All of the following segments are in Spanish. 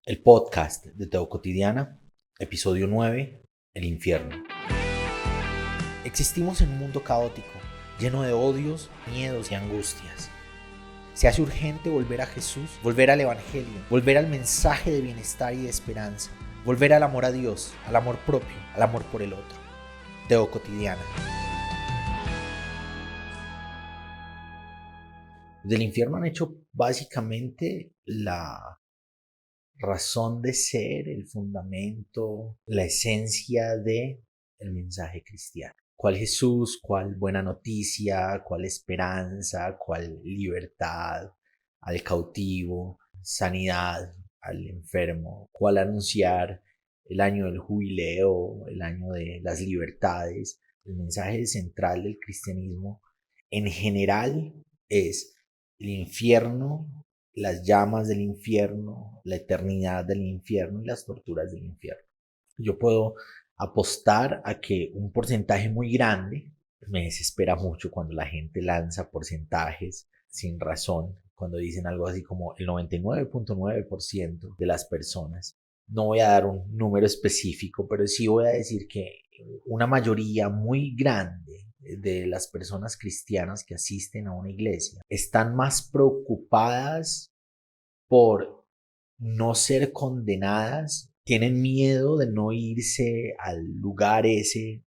El podcast de Teo Cotidiana, episodio 9, El infierno. Existimos en un mundo caótico, lleno de odios, miedos y angustias. Se hace urgente volver a Jesús, volver al Evangelio, volver al mensaje de bienestar y de esperanza, volver al amor a Dios, al amor propio, al amor por el otro. Teo Cotidiana. Del infierno han hecho básicamente la razón de ser, el fundamento, la esencia de el mensaje cristiano. ¿Cuál Jesús? ¿Cuál buena noticia? ¿Cuál esperanza? ¿Cuál libertad al cautivo? ¿Sanidad al enfermo? ¿Cuál anunciar el año del jubileo? ¿El año de las libertades? El mensaje central del cristianismo en general es el infierno, las llamas del infierno, la eternidad del infierno y las torturas del infierno. Yo puedo apostar a que un porcentaje muy grande, me desespera mucho cuando la gente lanza porcentajes sin razón, cuando dicen algo así como el 99.9% de las personas. No voy a dar un número específico, pero sí voy a decir que una mayoría muy grande de las personas cristianas que asisten a una iglesia están más preocupadas por no ser condenadas, tienen miedo de no irse al lugar ese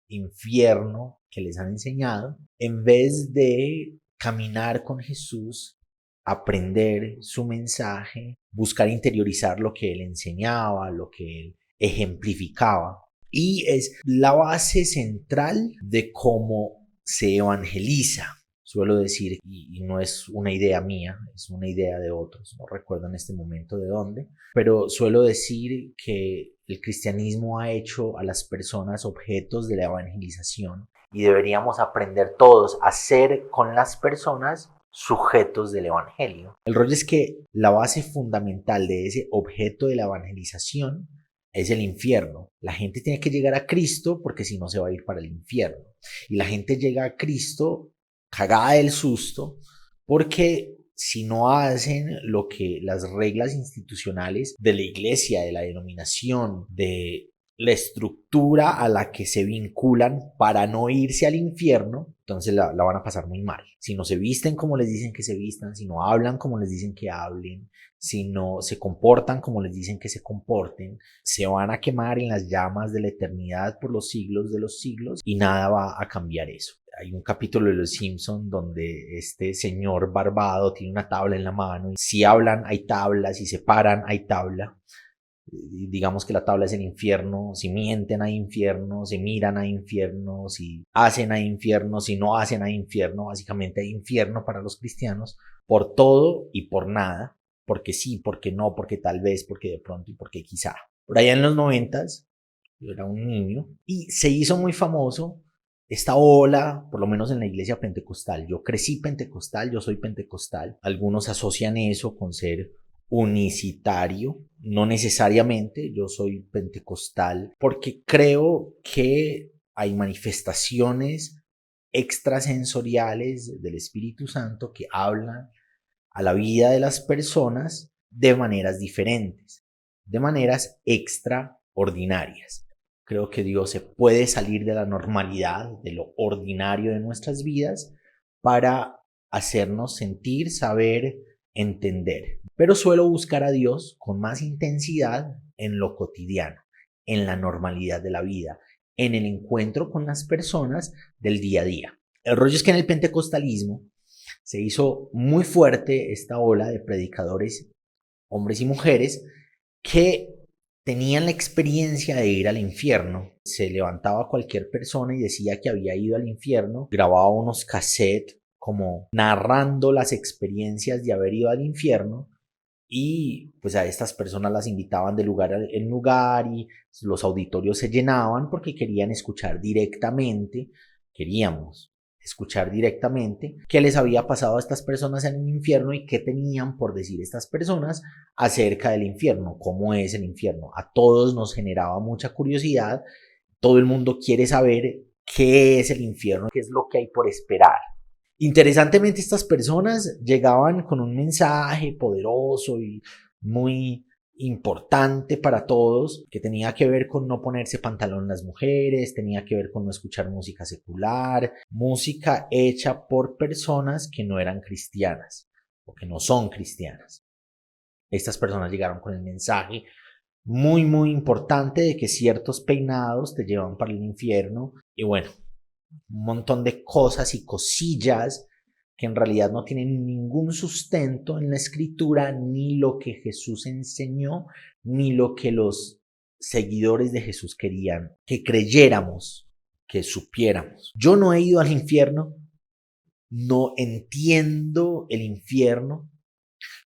infierno que les han enseñado, en vez de caminar con Jesús, aprender su mensaje, buscar interiorizar lo que él enseñaba, lo que él ejemplificaba. Y es la base central de cómo se evangeliza. Suelo decir, y no es una idea mía, es una idea de otros, no recuerdo en este momento de dónde, pero suelo decir que el cristianismo ha hecho a las personas objetos de la evangelización y deberíamos aprender todos a ser con las personas sujetos del evangelio. El rollo es que la base fundamental de ese objeto de la evangelización es el infierno. La gente tiene que llegar a Cristo porque si no se va a ir para el infierno. Y la gente llega a Cristo cagada del susto porque si no hacen lo que las reglas institucionales de la iglesia, de la denominación, de la estructura a la que se vinculan para no irse al infierno, entonces la van a pasar muy mal. Si no se visten como les dicen que se vistan, si no hablan como les dicen que hablen, si no se comportan como les dicen que se comporten, se van a quemar en las llamas de la eternidad por los siglos de los siglos y nada va a cambiar eso. Hay un capítulo de Los Simpson donde este señor barbado tiene una tabla en la mano y si hablan hay tabla, si se paran hay tabla. Digamos que la tabla es el infierno, si mienten hay infierno, si miran hay infierno, si hacen hay infierno, si no hacen hay infierno, básicamente hay infierno para los cristianos por todo y por nada, porque sí, porque no, porque tal vez, porque de pronto y porque quizá. Por allá en los 90s, yo era un niño y se hizo muy famoso esta ola, por lo menos en la iglesia pentecostal. Yo crecí pentecostal, yo soy pentecostal. Algunos asocian eso con ser unicitario, no necesariamente. Yo soy pentecostal porque creo que hay manifestaciones extrasensoriales del Espíritu Santo que hablan a la vida de las personas de maneras diferentes, de maneras extraordinarias. Creo que Dios se puede salir de la normalidad, de lo ordinario de nuestras vidas, para hacernos sentir, saber, entender. Pero suelo buscar a Dios con más intensidad en lo cotidiano, en la normalidad de la vida, en el encuentro con las personas del día a día. El rollo es que en el pentecostalismo se hizo muy fuerte esta ola de predicadores, hombres y mujeres, que tenían la experiencia de ir al infierno. Se levantaba cualquier persona y decía que había ido al infierno, grababa unos cassettes como narrando las experiencias de haber ido al infierno y pues a estas personas las invitaban de lugar en lugar y los auditorios se llenaban porque querían escuchar directamente, queríamos escuchar directamente qué les había pasado a estas personas en el infierno y qué tenían por decir estas personas acerca del infierno, cómo es el infierno. A todos nos generaba mucha curiosidad, todo el mundo quiere saber qué es el infierno, qué es lo que hay por esperar. Interesantemente, estas personas llegaban con un mensaje poderoso y muy importante para todos, que tenía que ver con no ponerse pantalón las mujeres, tenía que ver con no escuchar música secular, música hecha por personas que no eran cristianas o que no son cristianas. Estas personas llegaron con el mensaje muy importante de que ciertos peinados te llevan para el infierno y bueno, un montón de cosas y cosillas que en realidad no tienen ningún sustento en la escritura, ni lo que Jesús enseñó, ni lo que los seguidores de Jesús querían que creyéramos, que supiéramos. Yo no he ido al infierno, no entiendo el infierno,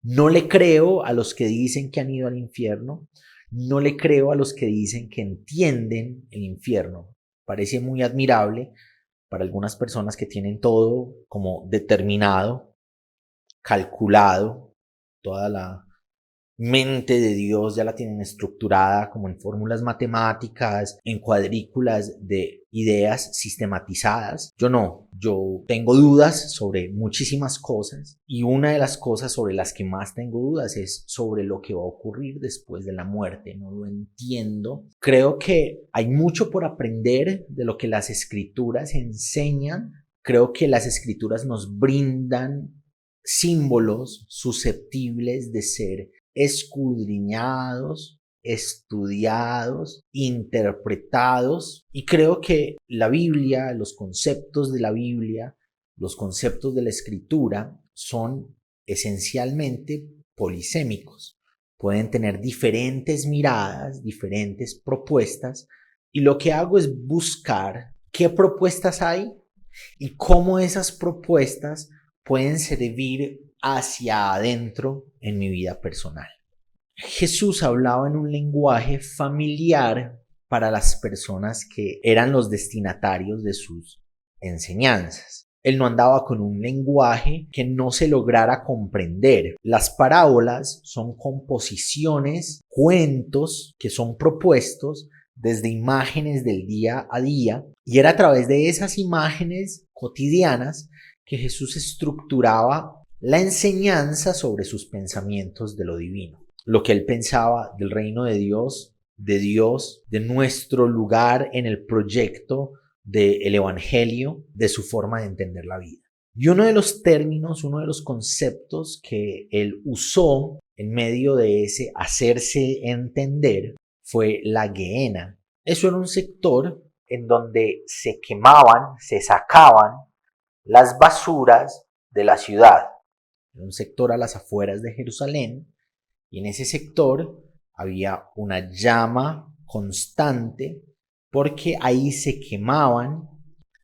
no le creo a los que dicen que han ido al infierno, no le creo a los que dicen que entienden el infierno. Parece muy admirable para algunas personas que tienen todo como determinado, calculado, toda la mente de Dios ya la tienen estructurada como en fórmulas matemáticas, en cuadrículas de ideas sistematizadas. Yo no, yo tengo dudas sobre muchísimas cosas y una de las cosas sobre las que más tengo dudas es sobre lo que va a ocurrir después de la muerte. No lo entiendo. Creo que hay mucho por aprender de lo que las escrituras enseñan. Creo que las escrituras nos brindan símbolos susceptibles de ser escudriñados, estudiados, interpretados, y creo que la Biblia, los conceptos de la Biblia, los conceptos de la escritura son esencialmente polisémicos. Pueden tener diferentes miradas, diferentes propuestas, y lo que hago es buscar qué propuestas hay y cómo esas propuestas pueden servir hacia adentro en mi vida personal. Jesús hablaba en un lenguaje familiar para las personas que eran los destinatarios de sus enseñanzas. Él no andaba con un lenguaje que no se lograra comprender. Las parábolas son composiciones, cuentos que son propuestos desde imágenes del día a día, y era a través de esas imágenes cotidianas que Jesús estructuraba la enseñanza sobre sus pensamientos de lo divino, lo que él pensaba del reino de Dios, de nuestro lugar en el proyecto del evangelio, de su forma de entender la vida. Y uno de los términos, uno de los conceptos que él usó en medio de ese hacerse entender fue la Gehenna. Eso era un sector en donde se quemaban, se sacaban las basuras de la ciudad. Era un sector a las afueras de Jerusalén y en ese sector había una llama constante porque ahí se quemaban,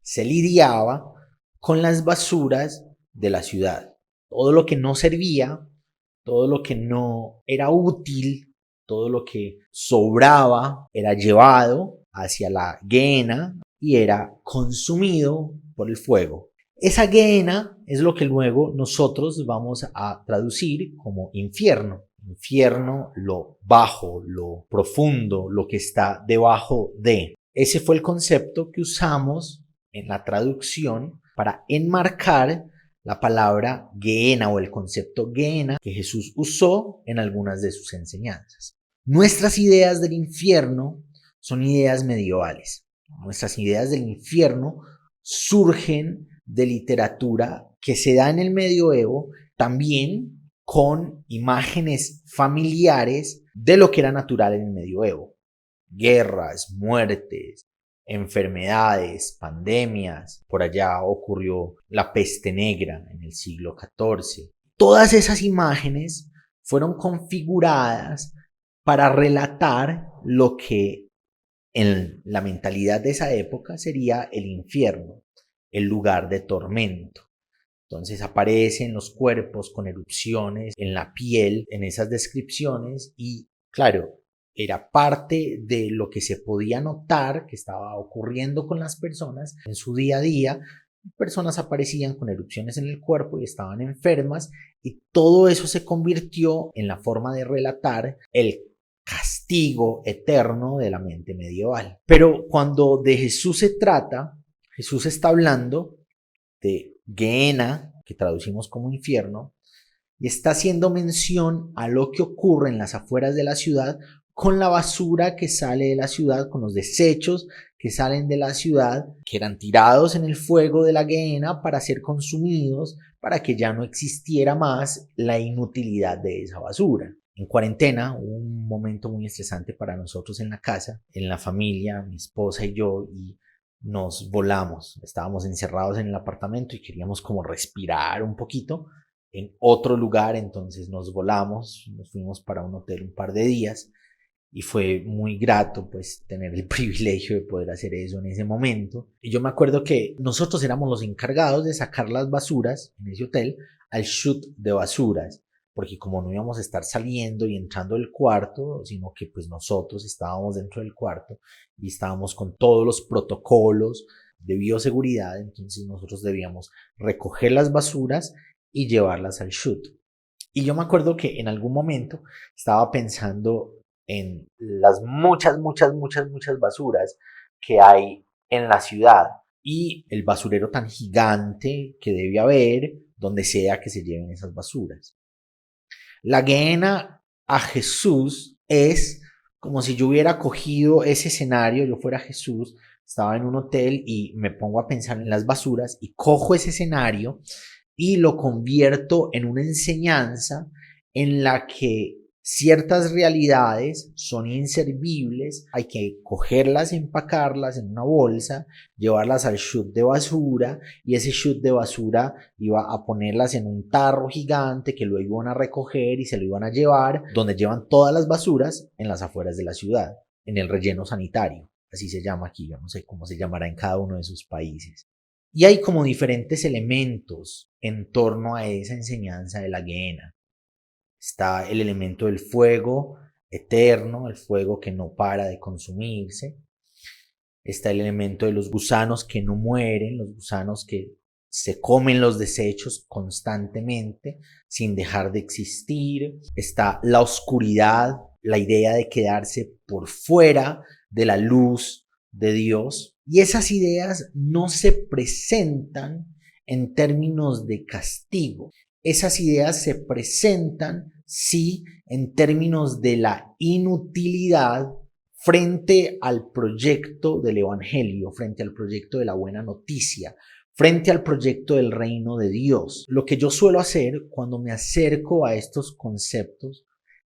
se lidiaba con las basuras de la ciudad. Todo lo que no servía, todo lo que no era útil, todo lo que sobraba era llevado hacia la Gehenna y era consumido por el fuego. Esa Gehenna es lo que luego nosotros vamos a traducir como infierno. Infierno, lo bajo, lo profundo, lo que está debajo de. Ese fue el concepto que usamos en la traducción para enmarcar la palabra Gehenna o el concepto Gehenna que Jesús usó en algunas de sus enseñanzas. Nuestras ideas del infierno son ideas medievales. Nuestras ideas del infierno surgen de literatura que se da en el medioevo, también con imágenes familiares de lo que era natural en el medioevo. Guerras, muertes, enfermedades, pandemias. Por allá ocurrió la peste negra en el siglo XIV. Todas esas imágenes fueron configuradas para relatar lo que en la mentalidad de esa época sería el infierno, el lugar de tormento. Entonces aparecen los cuerpos con erupciones en la piel, en esas descripciones, y claro, era parte de lo que se podía notar que estaba ocurriendo con las personas en su día a día. Personas aparecían con erupciones en el cuerpo y estaban enfermas, y todo eso se convirtió en la forma de relatar el castigo eterno de la mente medieval. Pero cuando de Jesús se trata, Jesús está hablando de Gehenna, que traducimos como infierno, y está haciendo mención a lo que ocurre en las afueras de la ciudad con la basura que sale de la ciudad, con los desechos que salen de la ciudad, que eran tirados en el fuego de la Gehenna para ser consumidos, para que ya no existiera más la inutilidad de esa basura. En cuarentena hubo un momento muy estresante para nosotros en la casa, en la familia, mi esposa y yo, y nos volamos. Estábamos encerrados en el apartamento y queríamos como respirar un poquito en otro lugar, entonces nos volamos, nos fuimos para un hotel un par de días y fue muy grato pues tener el privilegio de poder hacer eso en ese momento. Y yo me acuerdo que nosotros éramos los encargados de sacar las basuras en ese hotel al chute de basuras, porque como no íbamos a estar saliendo y entrando del cuarto, sino que pues nosotros estábamos dentro del cuarto y estábamos con todos los protocolos de bioseguridad, entonces nosotros debíamos recoger las basuras y llevarlas al chute. Y yo me acuerdo que en algún momento estaba pensando en las muchas basuras que hay en la ciudad y el basurero tan gigante que debe haber donde sea que se lleven esas basuras. La Gehenna a Jesús es como si yo hubiera cogido ese escenario, yo fuera Jesús, estaba en un hotel y me pongo a pensar en las basuras y cojo ese escenario y lo convierto en una enseñanza en la que ciertas realidades son inservibles, hay que cogerlas, empacarlas en una bolsa, llevarlas al chute de basura y ese chute de basura iba a ponerlas en un tarro gigante que lo iban a recoger y se lo iban a llevar donde llevan todas las basuras en las afueras de la ciudad, en el relleno sanitario, así se llama aquí, yo no sé cómo se llamará en cada uno de sus países. Y hay como diferentes elementos en torno a esa enseñanza de la Gehenna. Está el elemento del fuego eterno, el fuego que no para de consumirse. Está el elemento de los gusanos que no mueren, los gusanos que se comen los desechos constantemente sin dejar de existir. Está la oscuridad, la idea de quedarse por fuera de la luz de Dios. Y esas ideas no se presentan en términos de castigo. Esas ideas se presentan, sí, en términos de la inutilidad frente al proyecto del Evangelio, frente al proyecto de la buena noticia, frente al proyecto del reino de Dios. Lo que yo suelo hacer cuando me acerco a estos conceptos,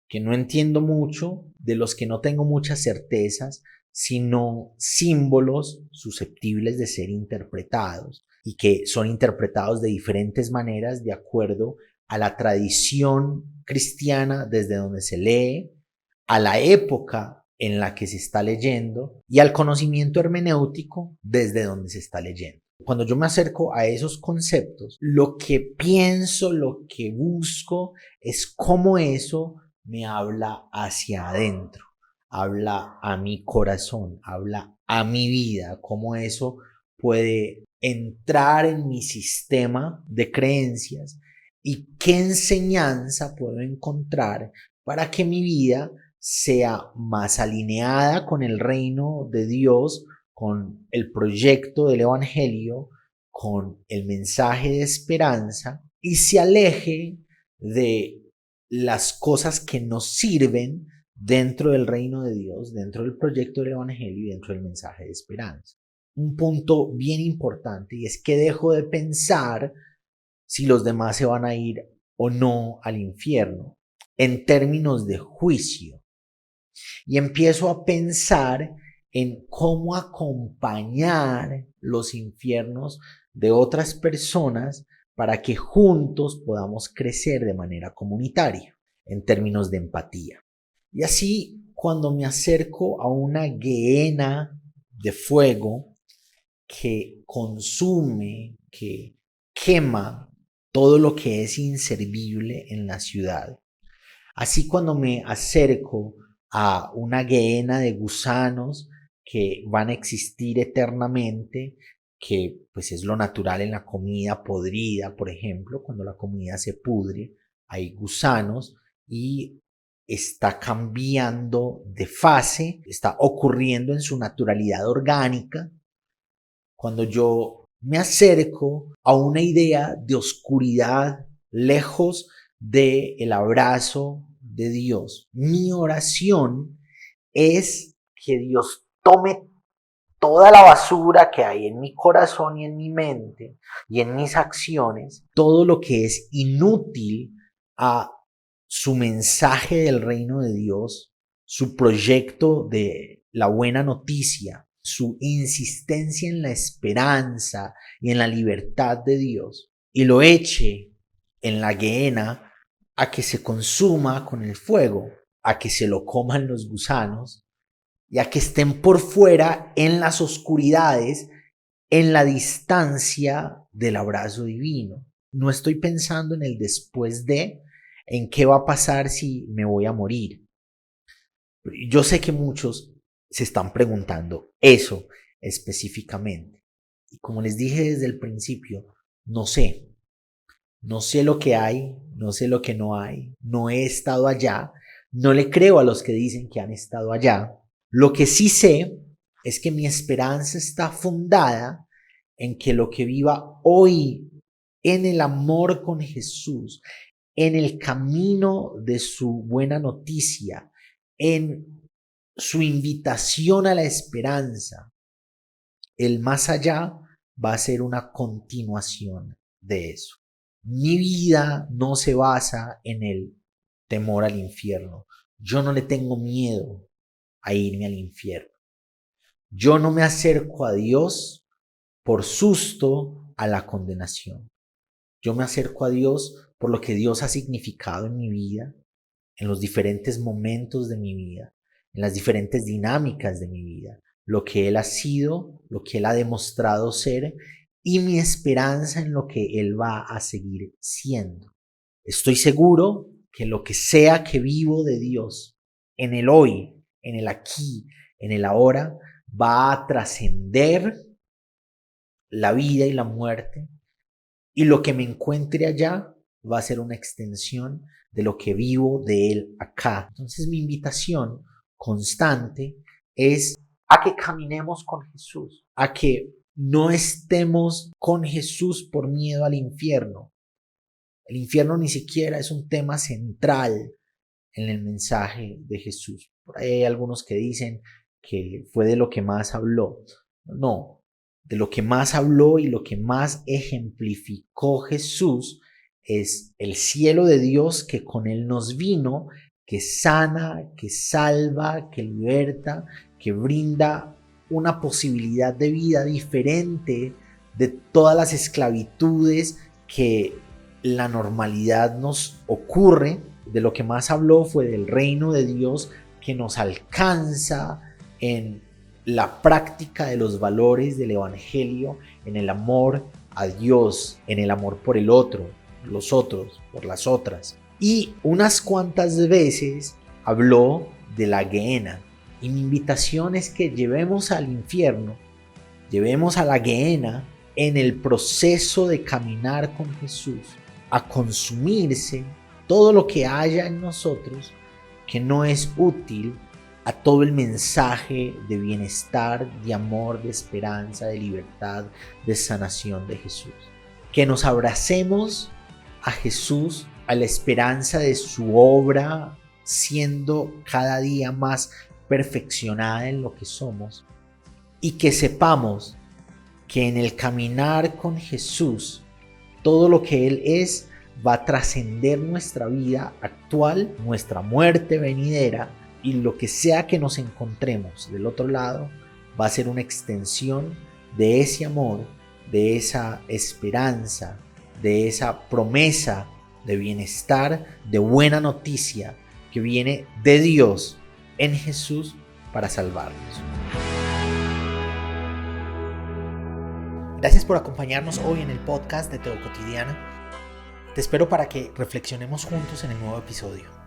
que no entiendo mucho, de los que no tengo muchas certezas, sino símbolos susceptibles de ser interpretados y que son interpretados de diferentes maneras de acuerdo a la tradición cristiana desde donde se lee, a la época en la que se está leyendo y al conocimiento hermenéutico desde donde se está leyendo. Cuando yo me acerco a esos conceptos, lo que pienso, lo que busco es cómo eso me habla hacia adentro, habla a mi corazón, habla a mi vida, cómo eso puede entrar en mi sistema de creencias y qué enseñanza puedo encontrar para que mi vida sea más alineada con el reino de Dios, con el proyecto del Evangelio, con el mensaje de esperanza y se aleje de las cosas que nos sirven dentro del reino de Dios, dentro del proyecto del Evangelio y dentro del mensaje de esperanza. Un punto bien importante y es que dejo de pensar si los demás se van a ir o no al infierno en términos de juicio y empiezo a pensar en cómo acompañar los infiernos de otras personas para que juntos podamos crecer de manera comunitaria en términos de empatía. Y así, cuando me acerco a una gehenna de fuego que consume, que quema todo lo que es inservible en la ciudad, así cuando me acerco a una gehenna de gusanos que van a existir eternamente, que pues es lo natural en la comida podrida, por ejemplo, cuando la comida se pudre, hay gusanos y está cambiando de fase, está ocurriendo en su naturalidad orgánica. Cuando yo me acerco a una idea de oscuridad lejos del abrazo de Dios. Mi oración es que Dios tome toda la basura que hay en mi corazón y en mi mente y en mis acciones, todo lo que es inútil a su mensaje del reino de Dios, su proyecto de la buena noticia, su insistencia en la esperanza y en la libertad de Dios, y lo eche en la gehenna a que se consuma con el fuego, a que se lo coman los gusanos, y a que estén por fuera en las oscuridades, en la distancia del abrazo divino. No estoy pensando en el después de, en qué va a pasar si me voy a morir. Yo sé que muchos se están preguntando eso específicamente. Y como les dije desde el principio, no sé. No sé lo que hay, no sé lo que no hay. No he estado allá. No le creo a los que dicen que han estado allá. Lo que sí sé es que mi esperanza está fundada en que lo que viva hoy en el amor con Jesús, en el camino de su buena noticia, en su invitación a la esperanza, el más allá va a ser una continuación de eso. Mi vida no se basa en el temor al infierno. Yo no le tengo miedo a irme al infierno. Yo no me acerco a Dios por susto a la condenación. Yo me acerco a Dios por lo que Dios ha significado en mi vida, en los diferentes momentos de mi vida, en las diferentes dinámicas de mi vida, lo que Él ha sido, lo que Él ha demostrado ser y mi esperanza en lo que Él va a seguir siendo. Estoy seguro que lo que sea que vivo de Dios, en el hoy, en el aquí, en el ahora, va a trascender la vida y la muerte, y lo que me encuentre allá va a ser una extensión de lo que vivo de Él acá. Entonces mi invitación constante es a que caminemos con Jesús, a que no estemos con Jesús por miedo al infierno. El infierno ni siquiera es un tema central en el mensaje de Jesús. Por ahí hay algunos que dicen que fue de lo que más habló. No, de lo que más habló y lo que más ejemplificó Jesús es el cielo de Dios que con Él nos vino, que sana, que salva, que liberta, que brinda una posibilidad de vida diferente de todas las esclavitudes que la normalidad nos ocurre. De lo que más habló fue del reino de Dios que nos alcanza en la práctica de los valores del evangelio, en el amor a Dios, en el amor por el otro, los otros, por las otras. Y unas cuantas veces habló de la gehenna. Y mi invitación es que llevemos al infierno, llevemos a la gehenna en el proceso de caminar con Jesús, a consumirse todo lo que haya en nosotros que no es útil a todo el mensaje de bienestar, de amor, de esperanza, de libertad, de sanación de Jesús. Que nos abracemos a Jesús, a la esperanza de su obra, siendo cada día más perfeccionada en lo que somos, y que sepamos que en el caminar con Jesús, todo lo que Él es va a trascender nuestra vida actual, nuestra muerte venidera, y lo que sea que nos encontremos del otro lado va a ser una extensión de ese amor, de esa esperanza, de esa promesa de bienestar, de buena noticia que viene de Dios en Jesús para salvarnos. Gracias por acompañarnos hoy en el podcast de Teo Cotidiana. Te espero para que reflexionemos juntos en el nuevo episodio.